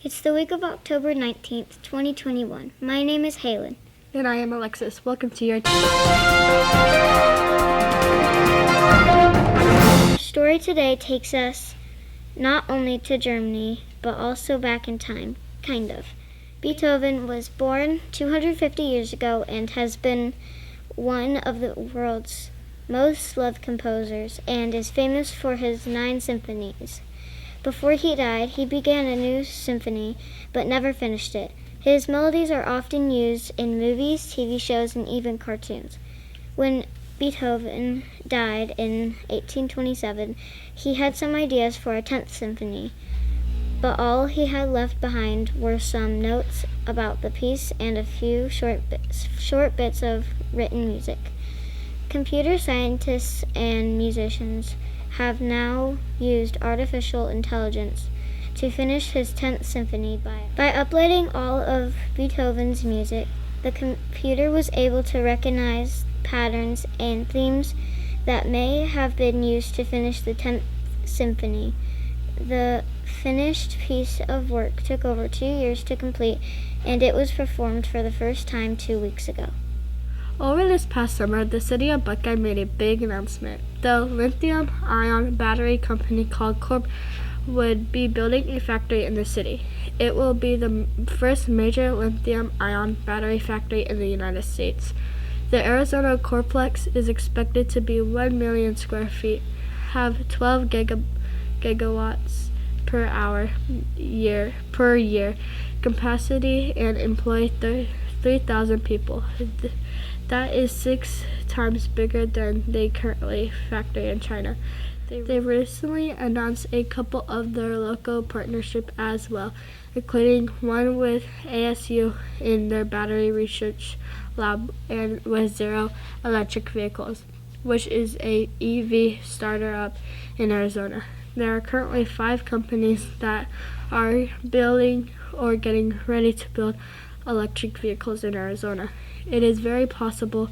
It's the week of October 19th, 2021. My name is Halen. And I am Alexis. Welcome to your Our story today takes us not only to Germany, but also back in time, kind of. Beethoven was born 250 years ago and has been one of the world's most loved composers and is famous for his 9 symphonies. Before he died, he began a new symphony, but never finished it. His melodies are often used in movies, TV shows, and even cartoons. When Beethoven died in 1827, he had some ideas for a 10th symphony, but all he had left behind were some notes about the piece and a few short bits of written music. Computer scientists and musicians have now used artificial intelligence to finish his 10th symphony. By uploading all of Beethoven's music, the computer was able to recognize patterns and themes that may have been used to finish the 10th symphony. The finished piece of work took over 2 years to complete, and it was performed for the first time 2 weeks ago. Over this past summer, the city of Buckeye made a big announcement. The lithium-ion battery company called Corp would be building a factory in the city. It will be the first major lithium-ion battery factory in the United States. The Arizona Corplex is expected to be 1 million square feet, have 12 gigawatts per year capacity, and employ 3,000 people. That is 6 times bigger than the currently factory in China. They recently announced a couple of their local partnerships as well, including one with ASU in their battery research lab and with Zero Electric Vehicles, which is a EV startup in Arizona. There are currently 5 companies that are building or getting ready to build electric vehicles in Arizona. It is very possible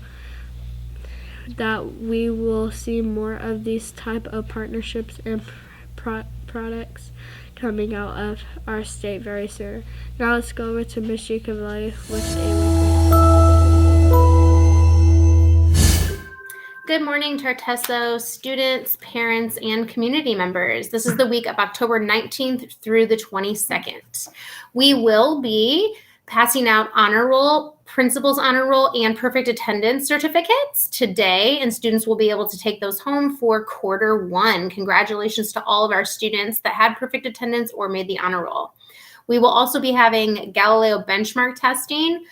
that we will see more of these type of partnerships and products coming out of our state very soon. Now let's go over to Ms. Giacovelli with a weekly. Good morning, Tartesso students, parents, and community members. This is the week of October 19th through the 22nd. We will be passing out honor roll, principal's honor roll, and perfect attendance certificates today, and students will be able to take those home for quarter 1. Congratulations to all of our students that had perfect attendance or made the honor roll. We will also be having Galileo benchmark testing.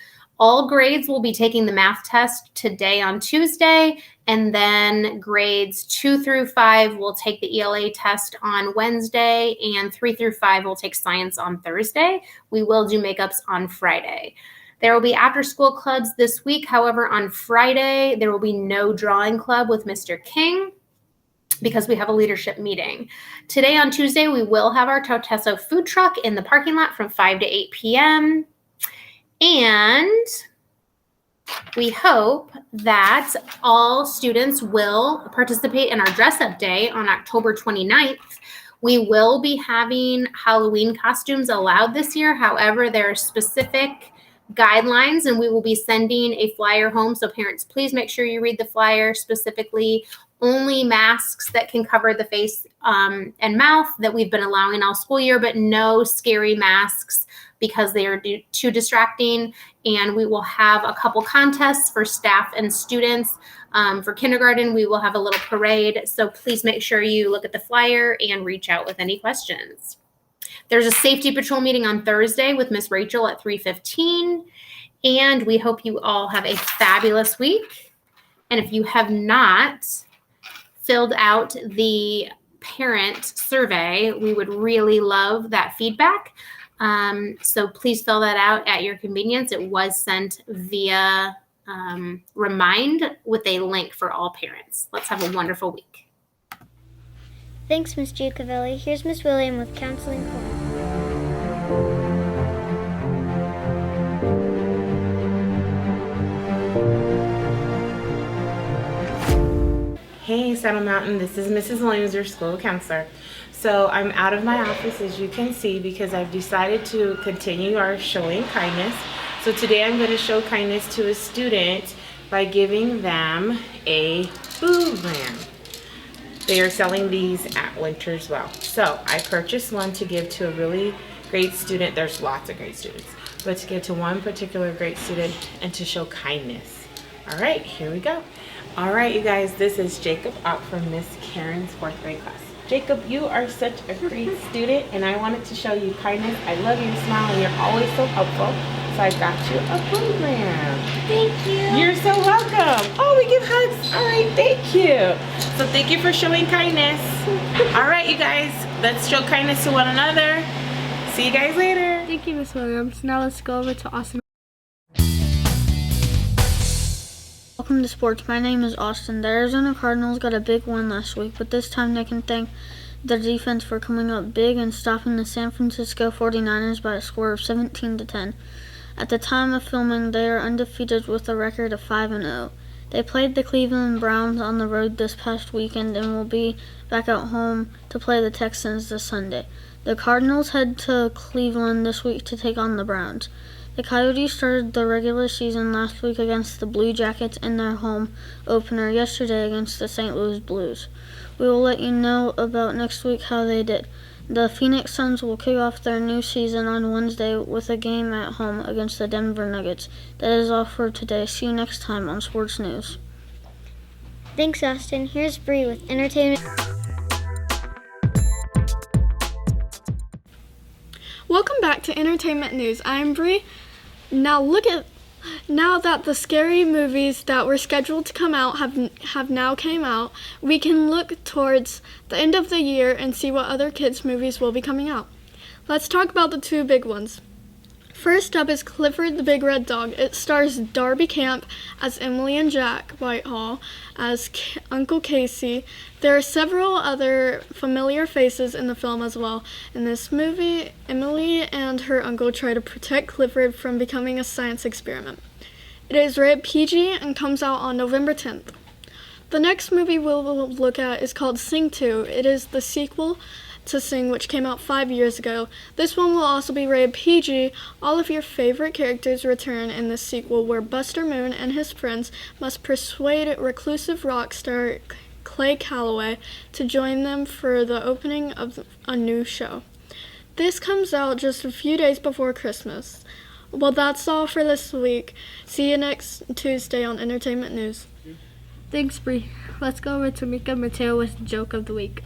All grades will be taking the math test today on Tuesday, and then grades 2 through 5 will take the ELA test on Wednesday, and 3 through 5 will take science on Thursday. We will do makeups on Friday. There will be after-school clubs this week. However, on Friday, there will be no drawing club with Mr. King because we have a leadership meeting. Today on Tuesday, we will have our Tartesso food truck in the parking lot from 5 to 8 p.m., and we hope that all students will participate in our dress-up day on October 29th. We will be having Halloween costumes allowed this year. However, there are specific guidelines, and we will be sending a flyer home. So parents, please make sure you read the flyer, specifically only masks that can cover the face and mouth that we've been allowing all school year, but no scary masks because they are too distracting. And we will have a couple contests for staff and students. For kindergarten, we will have a little parade. So please make sure you look at the flyer and reach out with any questions. There's a safety patrol meeting on Thursday with Miss Rachel at 3:15. And we hope you all have a fabulous week. And if you have not filled out the parent survey, we would really love that feedback. So please fill that out at your convenience. It was sent via Remind with a link for all parents. Let's have a wonderful week. Thanks, Ms. Giacovelli. Here's Ms. William with Counseling Corner. Hey, Saddle Mountain, this is Mrs. Williams, your school counselor. So I'm out of my office, as you can see, because I've decided to continue our showing kindness. So today I'm going to show kindness to a student by giving them a food lamp. They are selling these at Winter's Well. So I purchased one to give to a really great student. There's lots of great students, but to give to one particular great student and to show kindness. All right, here we go. All right, you guys, this is Jacob Ott from Miss Karen's 4th grade class. Jacob, you are such a great student, and I wanted to show you kindness. I love your smile, and you're always so helpful. So I got you a food lamp. Thank you. You're so welcome. Oh, we give hugs. All right, thank you. So thank you for showing kindness. All right, you guys, let's show kindness to one another. See you guys later. Thank you, Miss Williams. Now let's go over to Austin. Welcome to sports. My name is Austin. The Arizona Cardinals got a big win last week, but this time they can thank their defense for coming up big and stopping the San Francisco 49ers by a score of 17-10. At the time of filming, they are undefeated with a record of 5-0. They played the Cleveland Browns on the road this past weekend and will be back at home to play the Texans this Sunday. The Cardinals head to Cleveland this week to take on the Browns. The Coyotes started the regular season last week against the Blue Jackets in their home opener yesterday against the St. Louis Blues. We will let you know about next week how they did. The Phoenix Suns will kick off their new season on Wednesday with a game at home against the Denver Nuggets. That is all for today. See you next time on Sports News. Thanks, Austin. Here's Bree with entertainment. Welcome back to Entertainment News. I'm Bree. Now that the scary movies that were scheduled to come out have now came out, we can look towards the end of the year and see what other kids' movies will be coming out. Let's talk about the two big ones. First up is Clifford the Big Red Dog. It stars Darby Camp as Emily and Jack Whitehall as Uncle Casey. There are several other familiar faces in the film as well. In this movie, Emily and her uncle try to protect Clifford from becoming a science experiment. It is rated PG and comes out on November 10th. The next movie we'll look at is called Sing 2. It is the sequel to Sing, which came out 5 years ago. This one will also be rated PG. All of your favorite characters return in this sequel, where Buster Moon and his friends must persuade reclusive rock star Clay Calloway to join them for the opening of a new show. This comes out just a few days before Christmas. Well, that's all for this week. See you next Tuesday on Entertainment News. Thanks, Bree. Let's go over to Mika Mateo with Joke of the Week.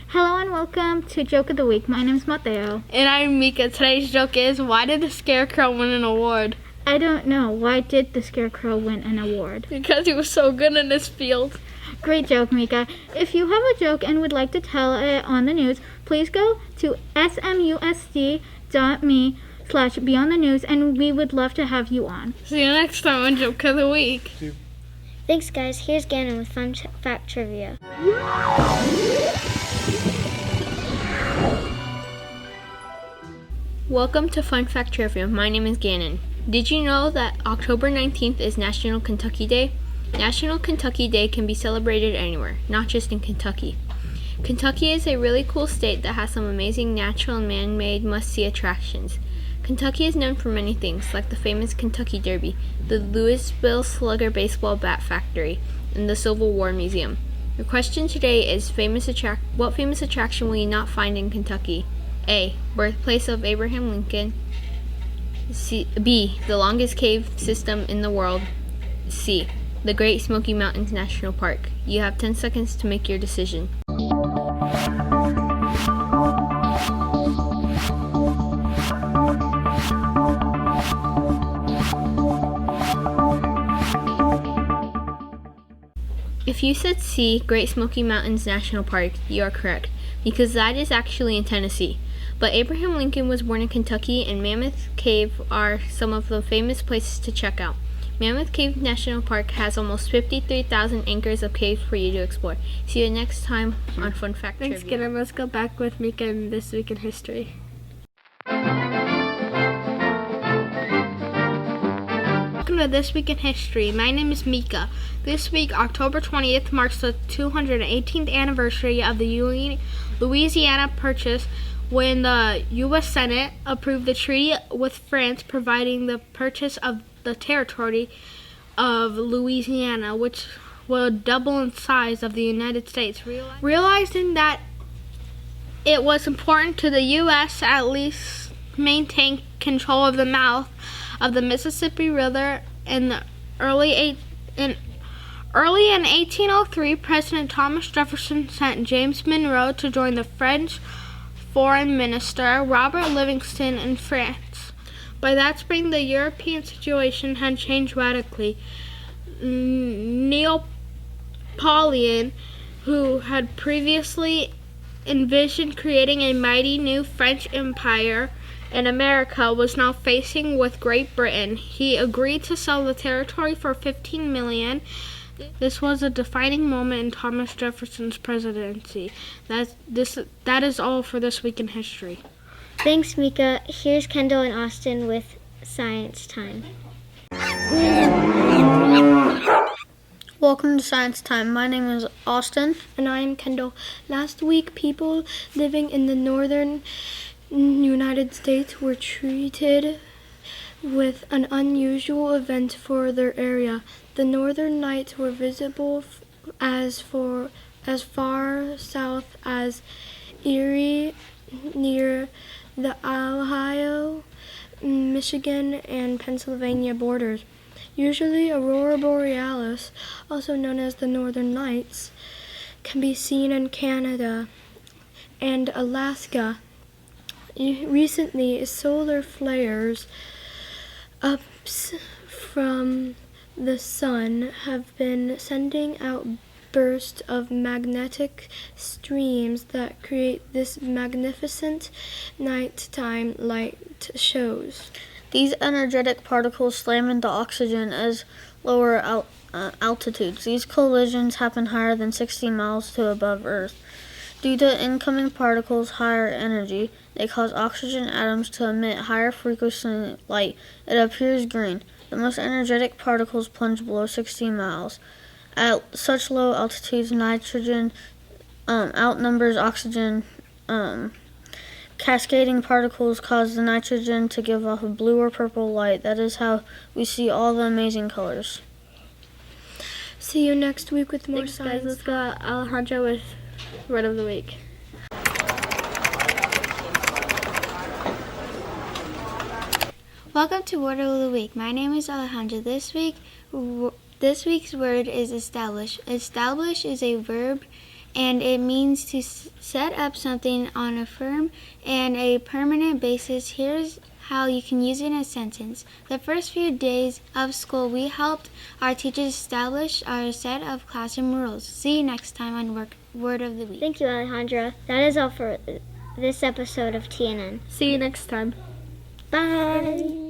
Hello and welcome to Joke of the Week. My name's Mateo. And I'm Mika. Today's joke is, why did the Scarecrow win an award? I don't know. Why did the Scarecrow win an award? Because he was so good in his field. Great joke, Mika. If you have a joke and would like to tell it on the news, please go to smusd.me/beyondthenews and we would love to have you on. See you next time on Joke of the Week. Thanks, guys. Here's Gannon with Fun Fact Trivia. Welcome to Fun Fact Trivia. My name is Gannon. Did you know that October 19th is National Kentucky Day? National Kentucky Day can be celebrated anywhere, not just in Kentucky. Kentucky is a really cool state that has some amazing natural and man-made must-see attractions. Kentucky is known for many things, like the famous Kentucky Derby, the Louisville Slugger Baseball Bat Factory, and the Civil War Museum. Your question today is, what famous attraction will you not find in Kentucky? A. Birthplace of Abraham Lincoln. B. The longest cave system in the world. C. The Great Smoky Mountains National Park. You have 10 seconds to make your decision. If you said C, Great Smoky Mountains National Park, you are correct, because that is actually in Tennessee. But Abraham Lincoln was born in Kentucky, and Mammoth Cave are some of the famous places to check out. Mammoth Cave National Park has almost 53,000 acres of caves for you to explore. See you next time on Fun Fact Thanks, Trivia. Gannon. Let's go back with Mika and This Week in History. Welcome welcome to This Week in History. My name is Mika. This week, October 20th, marks the 218th anniversary of the Louisiana Purchase, when the U.S. Senate approved the treaty with France providing the purchase of the territory of Louisiana, which will double in size of the United States. Realizing that it was important to the U.S. at least maintain control of the mouth of the Mississippi River in the early in 1803, President Thomas Jefferson sent James Monroe to join the French Foreign Minister Robert Livingston in France. By that spring, the European situation had changed radically. Napoleon, who had previously envisioned creating a mighty new French empire in America, was now facing with Great Britain. He agreed to sell the territory for $15 million. This was a defining moment in Thomas Jefferson's presidency. That is all for This Week in History. Thanks, Mika. Here's Kendall and Austin with Science Time. Welcome to Science Time. My name is Austin. And I am Kendall. Last week, people living in the northern United States were treated with an unusual event for their area. The northern lights were visible as far south as Erie, near the Ohio, Michigan, and Pennsylvania borders. Usually, Aurora Borealis, also known as the Northern Lights, can be seen in Canada and Alaska. Recently, solar flares up from the sun have been sending out bursts of magnetic streams that create this magnificent nighttime light shows. These energetic particles slam into oxygen at lower altitudes. These collisions happen higher than 60 miles to above Earth. Due to incoming particles' higher energy, they cause oxygen atoms to emit higher frequency light. It appears green. The most energetic particles plunge below 60 miles. At such low altitudes, nitrogen outnumbers oxygen. Cascading particles cause the nitrogen to give off a blue or purple light. That is how we see all the amazing colors. See you next week with more Thanks, science. guys. Let's go Alejandro with Word of the Week. Welcome to Word of the Week. My name is Alejandra. This week's word is establish. Establish is a verb, and it means to set up something on a firm and a permanent basis. Here's how you can use it in a sentence. The first few days of school, we helped our teachers establish our set of classroom rules. See you next time on Word of the Week. Thank you, Alejandra. That is all for this episode of TNN. See you next time. Bye.